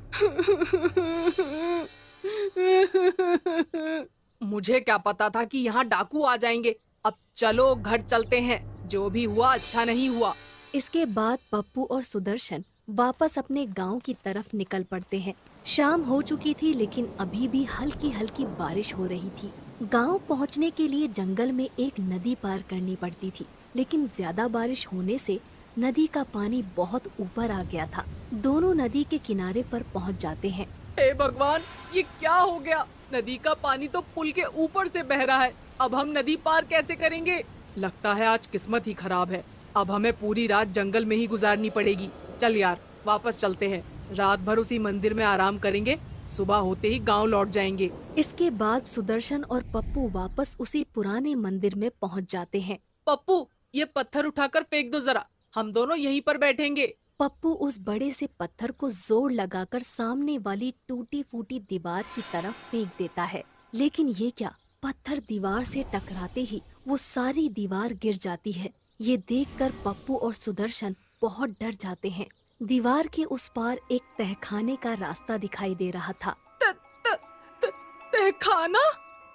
मुझे क्या पता था कि यहाँ डाकू आ जाएंगे। अब चलो घर चलते हैं, जो भी हुआ अच्छा नहीं हुआ। इसके बाद पप्पू और सुदर्शन वापस अपने गांव की तरफ निकल पड़ते हैं। शाम हो चुकी थी, लेकिन अभी भी हल्की हल्की बारिश हो रही थी। गांव पहुंचने के लिए जंगल में एक नदी पार करनी पड़ती थी, लेकिन ज्यादा बारिश होने से नदी का पानी बहुत ऊपर आ गया था। दोनों नदी के किनारे पर पहुंच जाते हैं। हे भगवान, ये क्या हो गया? नदी का पानी तो पुल के ऊपर से बह रहा है। अब हम नदी पार कैसे करेंगे? लगता है आज किस्मत ही खराब है। अब हमें पूरी रात जंगल में ही गुजारनी पड़ेगी। चल यार, वापस चलते हैं। रात भर उसी मंदिर में आराम करेंगे, सुबह होते ही गांव लौट जाएंगे। इसके बाद सुदर्शन और पप्पू वापस उसी पुराने मंदिर में पहुंच जाते हैं। पप्पू, ये पत्थर उठाकर फेंक दो जरा, हम दोनों यहीं पर बैठेंगे। पप्पू उस बड़े से पत्थर को जोर लगाकर सामने वाली टूटी फूटी दीवार की तरफ फेंक देता है, लेकिन ये क्या, पत्थर दीवार से टकराते ही वो सारी दीवार गिर जाती है। ये देखकर पप्पू और सुदर्शन बहुत डर जाते हैं। दीवार के उस पार एक तहखाने का रास्ता दिखाई दे रहा था। तहखाना?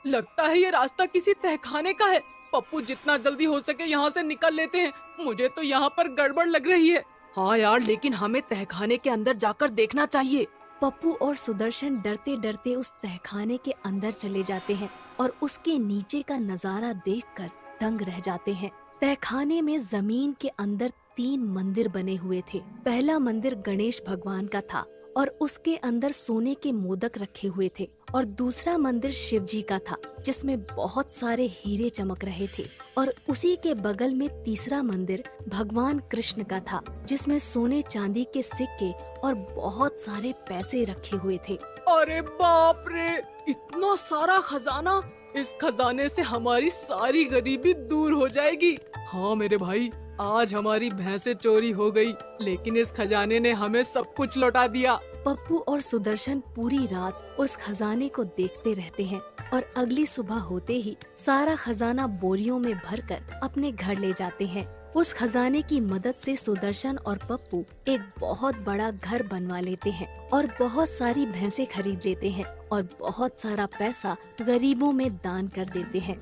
लगता है ये रास्ता किसी तहखाने का है। पप्पू, जितना जल्दी हो सके यहाँ से निकल लेते हैं। मुझे तो यहाँ पर गड़बड़ लग रही है। हाँ यार, लेकिन हमें तहखाने के अंदर जाकर देखना चाहिए। पप्पू और सुदर्शन डरते डरते उस तहखाने के अंदर चले जाते हैं और उसके नीचे का नजारा देखकर दंग रह जाते हैं। तहखाने में जमीन के अंदर 3 मंदिर बने हुए थे। पहला मंदिर गणेश भगवान का था और उसके अंदर सोने के मोदक रखे हुए थे, और दूसरा मंदिर शिव जी का था जिसमें बहुत सारे हीरे चमक रहे थे, और उसी के बगल में तीसरा मंदिर भगवान कृष्ण का था जिसमें सोने चांदी के सिक्के और बहुत सारे पैसे रखे हुए थे। अरे बाप रे, इतना सारा खजाना! इस खजाने से हमारी सारी गरीबी दूर हो जाएगी। हाँ मेरे भाई, आज हमारी भैंसें चोरी हो गई, लेकिन इस खजाने ने हमें सब कुछ लौटा दिया। पप्पू और सुदर्शन पूरी रात उस खजाने को देखते रहते हैं और अगली सुबह होते ही सारा खजाना बोरियों में भरकर अपने घर ले जाते हैं। उस खजाने की मदद से सुदर्शन और पप्पू एक बहुत बड़ा घर बनवा लेते हैं और बहुत सारी भैंसें खरीद लेते हैं और बहुत सारा पैसा गरीबों में दान कर देते हैं।